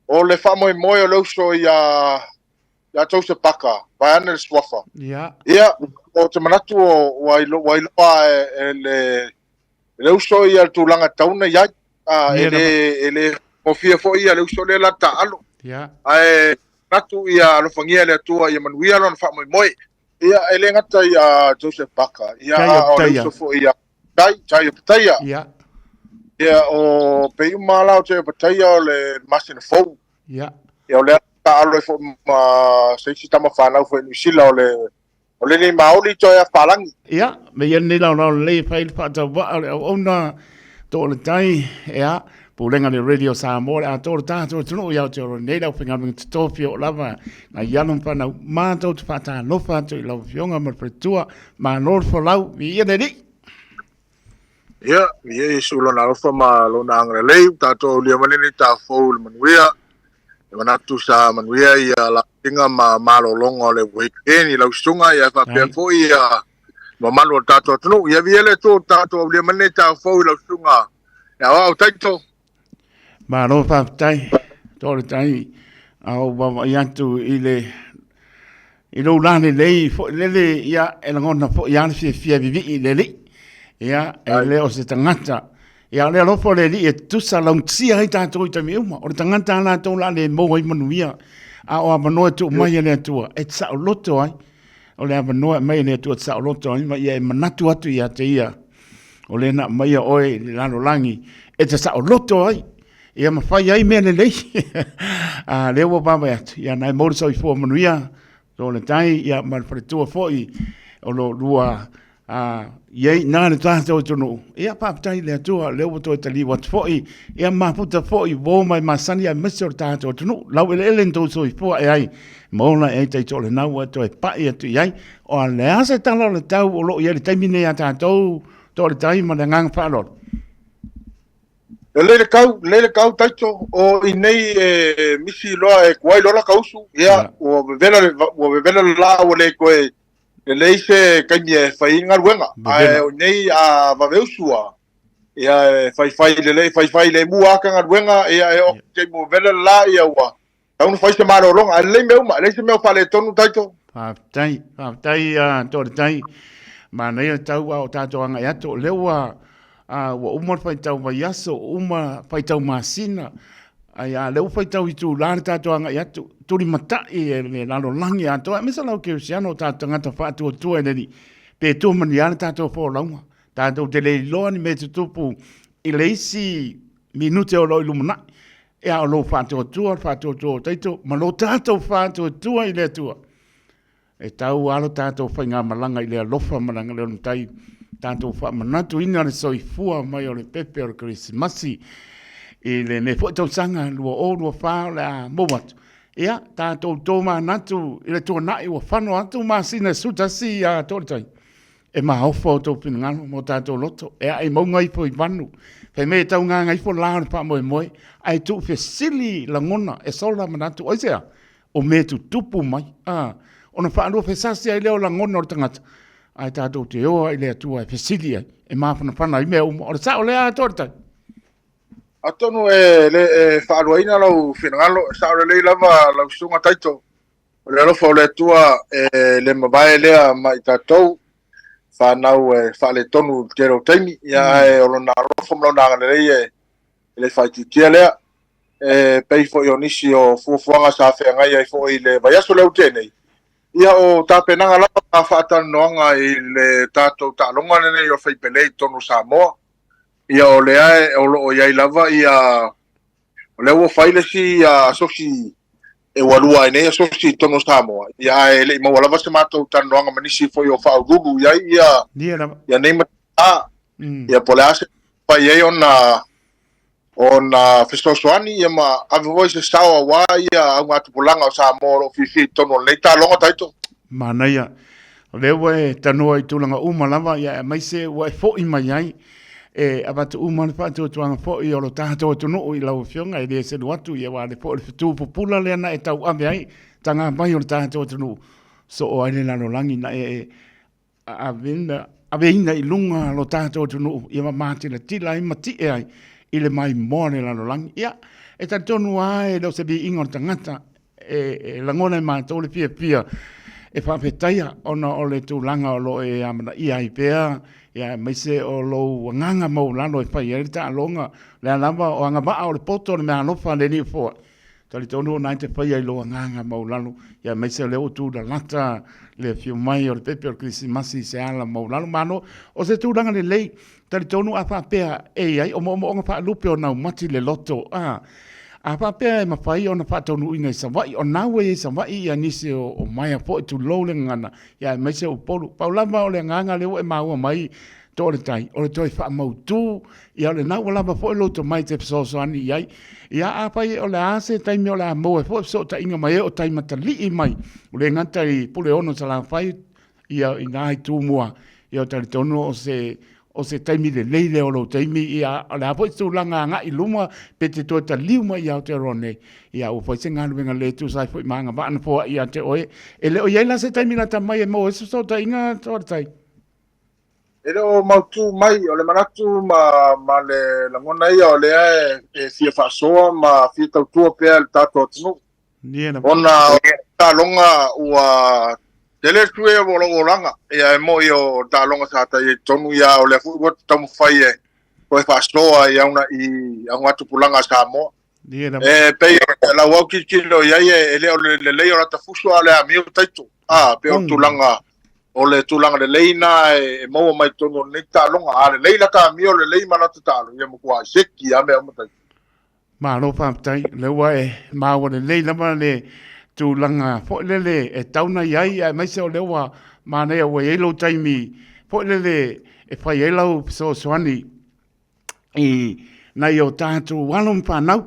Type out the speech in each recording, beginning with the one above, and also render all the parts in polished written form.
o le fa'amoemoe o le uso ia Joseph Parker, vai ana le suafa. Ia, o te manatu o wailoa le uso ia le tūlanga tauna iai, ele mofia fo ia le uso le la ta'alo. Ae, natu ia alofangia le atua ia manuia lona fa'amoemoe. Ia, ele ngata ia Joseph Parker. Ia, o le uso fo ia tai o pataia. Ia, o pei umala o tai o pataia o le masina fou. Ia, o le ta'alo e fo ma seisi tama whanau fo New o le ni maoli toi a whalangi. Ia, me ia ni lau le whail whata wa o ona tō le tai, ia, Pulenga le radio Samoa a tō tātou tunu iau te oro nei lau whinga mingi te tōwhi o lava na ianum whanau mātou te whata nofa atu i lau whionga mar pretua ma nor fo lau mi ia neri. Ia, mi ia isu lona alfa ma lona angre lei tātou lia manini tā fau le manuia e manatu sa manuia ia la tinga ma malolonga le weekend i lau sunga ia whapea fo ia ma manu o tātou tunu ia viele tō tātou lia manini tā fau i lau sunga ia wau taito. Ma ro fa tai to tai au wa yantu ile ilo lane lei fo lele ia e ngona fo ia se fia vivi lele ia ele o se tangata ia le lo fo lele e tu sa long sia ai tanto i tami uma o tangata na to la le mo i manuia a o mano tu mai le tu e sa loto ai o le mano mai le tu sa loto ai ma ia manatu atu ia te ia o le na mai oi la no langi e sa loto ai ia mawhai ai mea lei. Leo wa pāpai atu. Ia nai mōru sau i fua manuia. Tō le tai, ia marwharetua fōi. O lo rua, iei nāne tātou tunu. Ia pāpai le atua, leo wa tō tali wat fōi. Ia maputa fōi, wō mai masani ai mese o tātou tunu. Lau ele ele ntō sau i fua e ai. Mōna e tei tō le nau atu e pai atu i ai. O a le asa tala le tau o lo ia le taimine a tātou. Tō le tai ma le ngang whālor. Lele kau taito o inei misi loa e kuai lola kausu ia o vevela la o le koe le se kaimi e fai ngaruenga ai o nei a vaveusua ia fai le mua ka ngaruenga ia e o te mo vela la ia wa tau fai se maro longa le meuma le se meu fale tonu taito tai to tai ma nei tau o tato anga ia to lewa wa umar fai tau mai aso, fai tau masina, ai leu fai tau i tū lāne tātua anga i atu, turi matai e le lalo langi ato, mesa lau ke usiano tātua ngata whātua tua e neni, pe tū mani ane tātua fō launga, tātua te lei loa ni me te tupu, i leisi minute o loi lumana, e a lo whātua tua taito, ma lo tātua whātua tua i le tua, e tau alo tātua whai ngā malanga i le alofa malanga leo nutai, tātou whamanatu ina le soifua mai o le pepe o le Krismasi i le ne fwotau sanga lua o lua whao le a mowatu. Ia, tātou tō manatu i le tō nai ua whano atu māsina sutasi a tōretai. E maha ofa o tō pina ngano mo tātou loto. E a e maunga ipo i wanu. Pei me tau ngā ngaipo lāna pa moe moe. Ai tū whesili la ngona e sola manatu. Oisea, o me tu tupu mai. Ona whaanua whesasi ai leo la ngona o tangata. Ai tātou te oa i lea tua e whesili ai, e māwhana i mea umo, o le sao lea tōrtai. Atonu le whaaruaina lau whenangalo, sao le lava lau sunga taito, o le alofa o le tua le mabae lea mai tātou, whanau whaale tonu tero taimi, ia o lona alofa mlau nanga le whaititia lea, pei fo i onisi o fuafuanga sa whengai ai fo i le vaiaso leu tēnei. Ia o tāpenanga lava ka whaatanoanga i le tātou tālonga nene i o whaipelei tonu Samoa. Ia o le ae o loo iai lava ia o le ua whailesi ia asosi e walua ene asosi tonu Samoa. Ia e le maua lava se mātou tānoanga manisi foi o whaururu iai ia neima ia pole ase pai ei ona fesosoani ia ma avoi se sawa wa ia au matupulanga o Samoa o fifi tonu le tālonga taito. Manaia, lewa e tanua i tūlanga umalava ia mai se wa e fo i mai ai e abatu umana whātua tuanga fo i olo tātou tunu i lau fionga i le se luatu ia wa le fo i fitu pupula le ana e tau ame ai tanga mai o le tātou tunu so o aile lano langi na aveina i lunga lo tātou tunu ia ma mātina tila i mati e ai i le mai mōne lano langi. Ia, e ta tonu ai lo se bi ingon tangata e langona ma to le pia e fa petaia ona o le tūlanga o lo e amana ia i pea ia mai se o lo nganga mo lano e fai e ta longa le alamba o anga ba o le poto le me alofa le ni fo tali tonu na te fai ai lo nganga mo lano ia mai se le o tu da lata le fiu mai o le pepe o krisimasi se ala mo lano mano o se tūlanga le lei tali tonu a fa pea e ai o mo o fa lupe o na mati le loto a papea e mawhai o na whatonu ina i sawai, o nawe i sawai i anise o mai a po i tu lou le ngana, ia e meise o polu. Paulama o le nganga leo e maua mai, to le tai, o le toi wha mautu, ia o le nawa lama po i loto mai te pisoso ani iai, ia a pai o le ase taimi o le a moe, po i piso ta inga mai e o taima ta li i mai, o le nganta i pule ono sa la whai, ia i nai tu mua, ia o tali tonu o se taimi le leile o lo taimi ia o le hapo i tūlanga ngā i luma pe te toa ta liuma ia o te rone ia o fai se ngānu wenga le tu sai fai maanga waana poa ia te oe e le o iaila se taimi la ta mai e mo e so ta inga toa tai e le o mautu mai o le manatu ma le langona ia o le e fia whaasoa ma fia tautua pea le tātua tunu ona ta longa ua Tele tue o lo langa ia e mo io da longa sa ta e tonu ia o le fu wat tam fai e ko fa stoa ia una i a ngatu pulanga sa mo pe la wa ki lo ia e le le o ta fuso ale a mi taito pe o tulanga o le tulanga le leina e mo mai tonu ne ta longa ale leila ka mi o le leima na ta ia mo kwa seki a me mo ta ma no pa tai le wa e ma o le leila ma le tu langa fo lele e tauna iai e mai se o lewa mana e wei elo taimi fo lele e fai elo so soani i nai o tātu walum whanau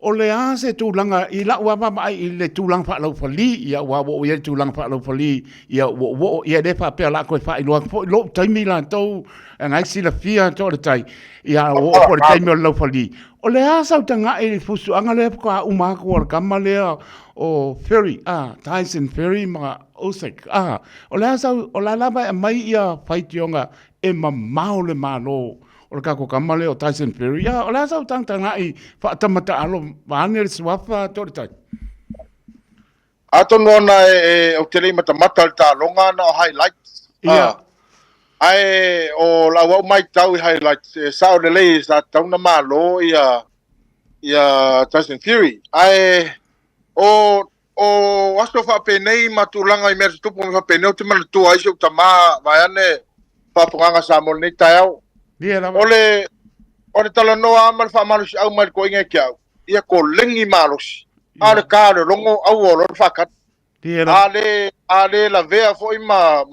o le ase tu langa i la ua mama i le tu langa whalau whali ia ua wo i tu langa whalau whali ia wo ia le whapea la koe whai loa fo lo taimi la tau ngai sila fia to le tai ia o po le taimi o lau whali o le asa o tanga e fusu anga le ka umako o kama lea o ferry Tyson Ferry ma Osek o le asa o la lava e mai ia whaitionga e mamao le malo o le kako kamale o Tyson Ferry o le asa o tanga i whaatamata alo maane le suafa to le tai ato nona o tele matamata le ta longa na highlights ai o la wa mai tau highlights sa o le lei sa tauna malo ia Tyson Fury ai o aso fa penei matulanga i mer tupu fa penei te mal tu ai so tama vai ane fa panga sa mo nei tau ole tala no amal fa malus au mal ko inga kia ia ko lengi malus ale ka le longo au o lo fa kat ale la vea foi ma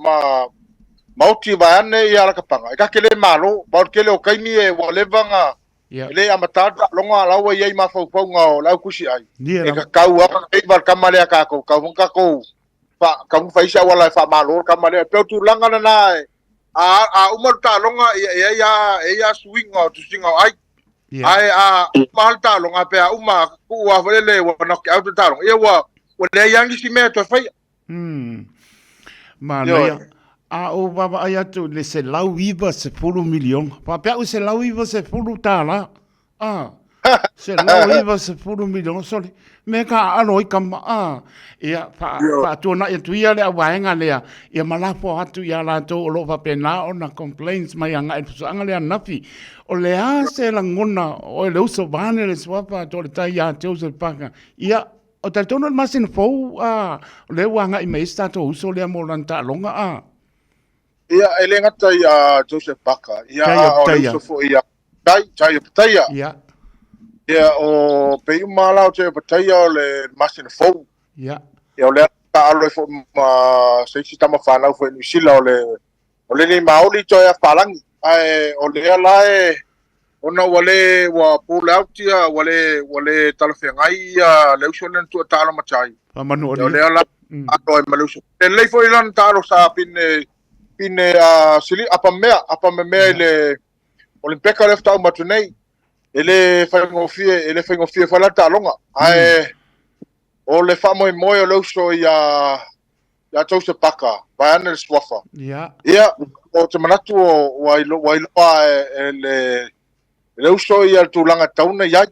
mauti vai ane ia la kapanga ka kele malo ba kele o kaimi e wo levanga le amata longa lawa ia ma fau nga o lau kusi ai e ka kau apa e bar kamale ka ko fa ka mu faisa wala fa malo kamale pe tu langa na a umar ta longa ia swing o tu singa ai mal ta longa pe uma ku wa vele wa no ka tu ta longa ia wa le yang si me to fa ma o baba ai atu le se lau iwa se fulu milion. Pa pia se lau iwa se fulu tala. Se lau iwa se fulu milion. Sorry. Me ka alo i kama. Ia pa tuana ia tuia le awaenga lea. Ia malapo atu ia lato o lofa pena o na complaints mai anga e pusuanga lea nafi. O lea se la ngona o le uso vane le swapa to le tai ia te uso paka. Ia o tal tono masin fou le wanga i meista to uso lea mo lanta longa ia ele ngata ia Joseph Baka ia o le fo ia tai pataia ia o pe mala o te pataia o le masin fou ia o le ta alo fo ma se si tama fana fo ni sila o le ni maoli to ia falangi ai o le ala ona wale wa pulautia wale talafengai ia le uso len tu talo machai manu o le ala alo maluso le fo ilan talo sa pine sili apa mea le olimpeka lefta o matunei ele fai fala ta longa ai o le fa moi o le uso ia tose paka vai ana le swafa ia o te manatu o wailo le uso ia tulanga tauna ia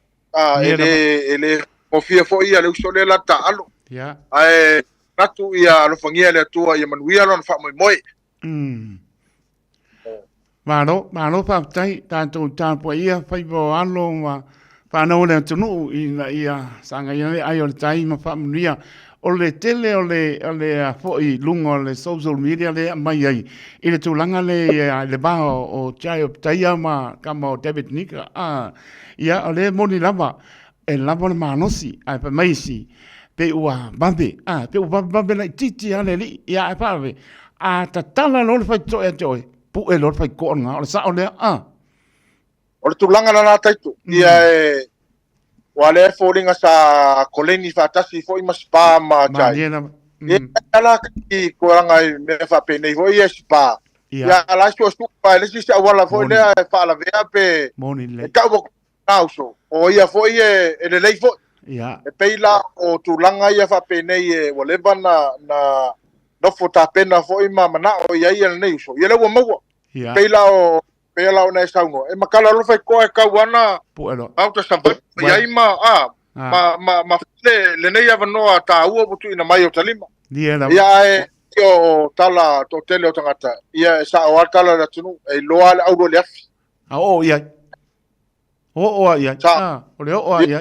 ele mofia fo ia le usole la ta'alo ya ai natu ia lo fangia le tua ia manuia lona fa moi Mano pa tai tanto tampo ia fai bo alo ma pa no le tunu ina ia sanga ia ai o tai ma fa mnia o le tele o le fo I lungo le social media le mai ai ile tu langa le ba o chai o tai ma kama David Nika ia le moni lava e lava le manosi ai pa mai si pe ua bambe pe ua bambe la titi ale li ia e pa ve tatala lo le fai to e joy pu e lor fai ko nga o sa o le o le tulanga na taitu ia e wale folinga sa koleni fa tasi fo ima spa ma chai ia ala ki ko nga me fa pe nei vo ia spa ia ala so stu pa le si sa wala fo le fa la vea pe e ka bo nauso o ia fo ia e le lei fo ia e peila o tulanga ia fa pe nei e wale bana na no fota pena fo ima mana o ia ia nei so ia le wo mo peila o nei sauno e makala lo fai ko e kauana puelo auto samba ia ima ma le nei ava no ta u butu ina mai o talima ia e o tala to tele o tangata ia sa o tala la tunu e loa le au le afi ia o le ia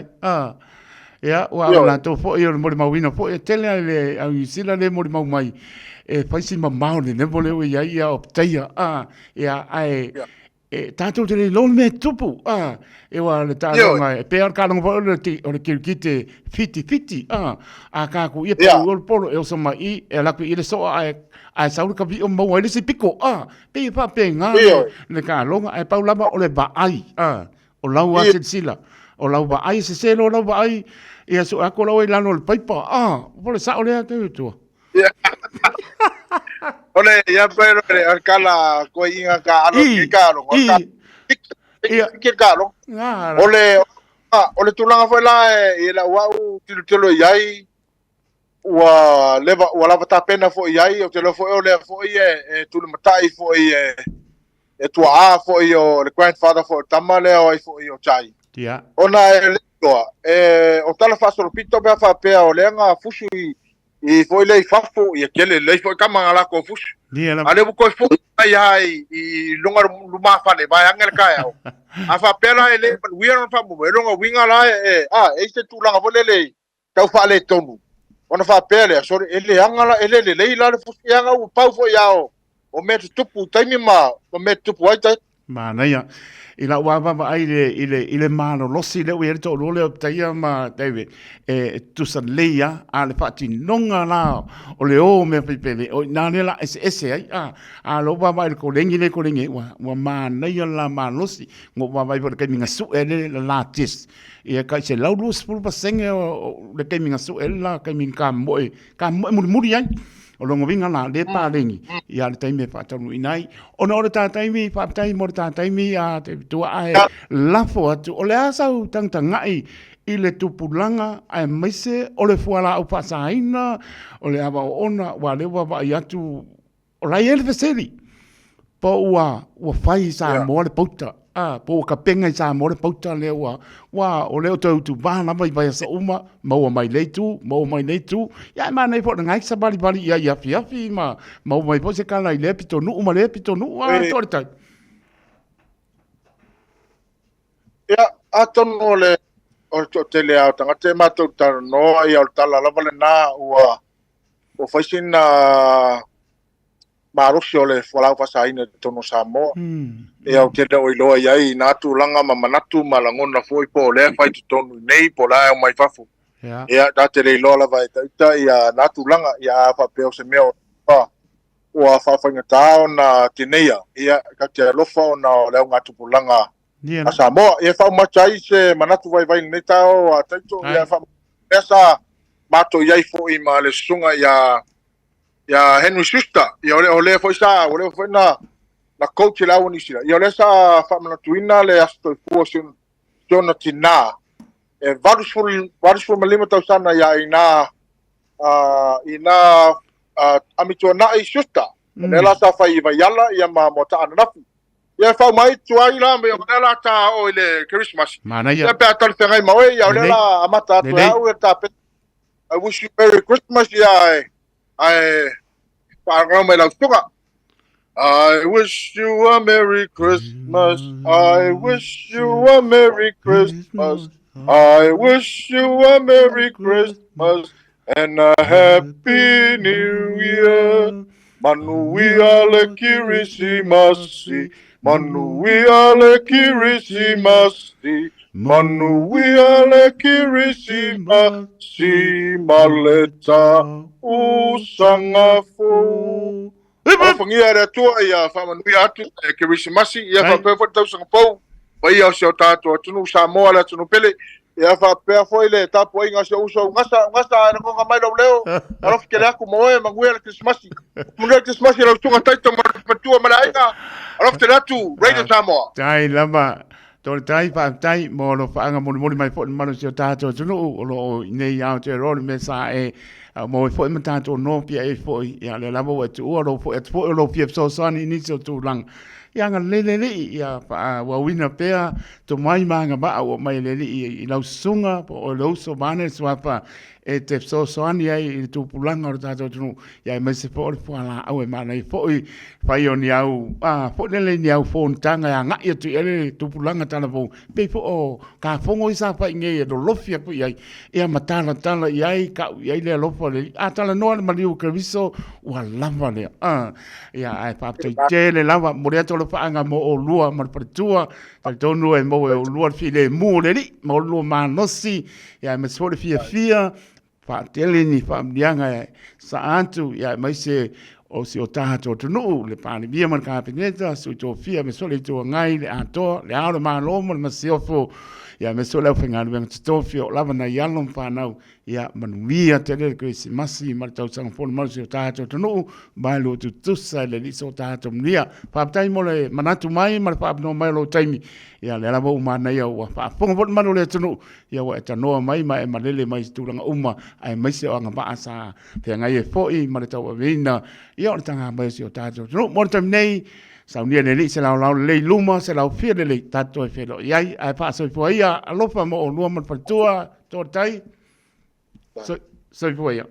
ia wa la to fo io mo ma wino fo tele le au sila le mo ma mai e faisi ma mau le ne vole ia o taia ia ai e tatou te lo me tupu e wa le tatou mai pe ar kalong fo le o le kirkite fiti ka ku ia polo e so mai e la ku ile so ai saul ka vi o mo ile si piko pe pa pe nga le ka longa ai paulama o le ba ai o lau a sila o lau ba ai se lo lau ba ai ia so ako lau i lano le paipa pole sa o le atu tu ole ia pero le kala ko inga ka alo ka lo ka lo ole tulanga foi la e la wau tilo iai wa leva wala ta pena fo iai o telo fo ole fo e tu matai fo e tua fo o le grandfather fo tamale o fo o chai ona o tala fa so pito be fa pe o le nga fusu I foi lei fafo e aquele lei foi kama la ko fusu ale bu ko fo ai I longa luma fa le vai angel kai o a fa pela ele we are fa mo longa winga la e se tu langa volele tau fa le tonu ona fa pele so ele angala ele le la fusu anga u pau fo yao o me tupu taimi ma o me tupu ai tai mana ia ila wa ile malo losi le we to lo le taia ma David tu sa leia ale fati nonga la o le o me pepe o na le la ese ai lo wa il kolengi wa ma na ia la ma losi ngo wa por que minga su ele la tis ia ka se lau lus pul pasenge le que minga su ela ka min ka mo muri ai o longo vinga la le pa lengi ia le taimi pa tonu inai ona ora ta taimi pa taimi mo ta taimi te tu ai lafo atu o le asa u tangai I le tupulanga ai maise o le fuala au pasaina o le ava ona wa le wa ia tu o la ele feseli po ua fai sa mo le pauta po ka penga sa mo le pauta le wa o le tu ba na vai sa uma mo mai le tu ya ma nei po ngai sa bali ia fi ma mo mai po se kala le pito nu uma le pito nu torta ya atono le o tele au tanga te matou no ia o tala lava le na o faisina marosi o le fualau fasaina tono Samoa e au tele o iloa iai na tulanga ma manatu ma langona foi po le fai tonu nei po la o mai fafu ia da tele iloa lava ita ia na tulanga ia fa peo se meo o fa fanga tao na tineia ia ka te lofa na le ngatu pulanga a Samoa e fa machai se manatu vai nei tao a taito ia fa esa mato iai fo I ma le sunga ia Henry Schuster ia ole foi sa ole foi na coach la uni sila ia ole sa fa manatuina le asto fuosin Jonatina e varusful malima tau sana ia ina amitona I Schuster le la sa fa I vai yala ia ma mota anafu ia fa mai tuai la me o la ta o le Christmas Mana ia pe atal te ngai mau ia o la amata tu au e ta pe I wish you Merry Christmas ia ai pa ngau me la tuka I wish you a Merry Christmas. I wish you a Merry Christmas. I wish you a Merry Christmas and a Happy New Year. Manuia le Kirisimasi. Manuia le Kirisimasi. Manuia le Kirisimasi. Maleta usangafo. Fangia re tua ia whamanui atu e Kirisimasi ia whapewha tau sanga pou wa ia o seo tātua tunu Samoa le tunu pele ia whapea foi le tapu inga seo uso ngasa e ngonga mai lau leo alofi kele aku moe manguia le Kirisimasi munua le Kirisimasi lau tunga taita matua mana inga alofi kele atu Radio Samoa tai lama tole tai whaatai mo lo whaanga moni mai fo manu seo tātua tunu o lo nei au te roli me sa e mo foi matato no pia e foi ya le lavo e tu oro foi et foi lo pia so sani ni so tu lang ya nga le ya wa wina pea to mai manga ba o mai le i lau sunga po lo so bane swapa e te so sani ai tu pulanga o tato tu ya me se por ala au e mana i foi fai o ni au fo le ni au fo tanga ya nga i tu ele tu pulanga tala po pe fo o ka fongo isa fa nge do lofia po ia ia matala tala ia ka ia le lofo le atala no ma liu kerviso wa lava le ia ai pa te tele lava mo le to lo fa nga mo o lua ma pertua tal tonu e mo o lua file mu le li mo lua ma nosi ia me so le fia fa tele ni fa mianga sa antu ia mai se o si o tato tunu le pani bia man ka pineta su to fia me so le to ngai le ato le auro ma lo mo ma se ofo ia me so le finga me to fio lava na yalom pa nau ia manuia te le Krismasi ma tau sang fo ma se tato tunu ba lo tu tusa le li so tato mlia pa tai mo le manatu mai ma pa no mai lo taimi ia le lava uma na ia wa pa fo fo ma le tunu ia wa ta no mai ma e ma le mai tu langa uma ai mai se anga ba sa pe ngai e fo i ma le tau vina ia o tanga mai se tato tunu mo tam nei sau nia le se lau le luma se lau fia le tato e felo iai ai pa so foi ia alofa mo o luma fatua to tai so foi ia